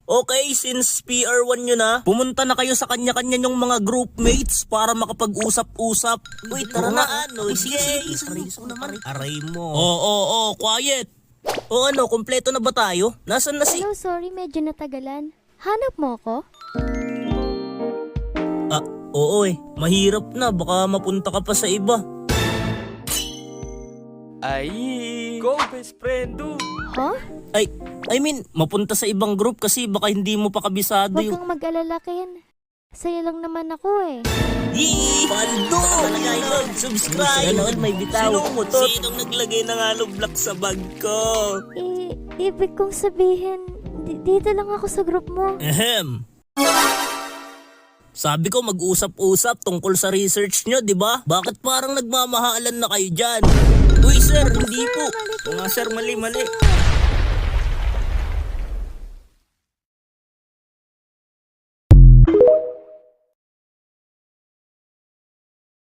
Okay, since PR1 nyo na, pumunta na kayo sa kanya-kanya nyong mga groupmates para makapag-usap-usap. Uy, tara na, ano, sige. Aray mo. Oo, quiet. O ano, kompleto na ba tayo? Nasaan na si... Hello, sorry, medyo natagalan. Hanap mo ako? Oo mahirap na, baka mapunta ka pa sa iba. Ay, go best friend, dude. Huh? I mean, mapunta sa ibang group kasi baka hindi mo pa kabisado Huwag yung... kang mag-alala, Ken. Saya lang naman ako eh. Yee! Paldo! Subscribe! Ano, may bitaw. Sinong naglagay ng hollow block sa bag ko? Ibig kong sabihin, dito lang ako sa group mo. Ahem. Sabi ko mag-usap-usap tungkol sa research nyo, di ba? Bakit parang nagmamahalan na kayo dyan? Uy sir, hindi po. O nga sir, mali.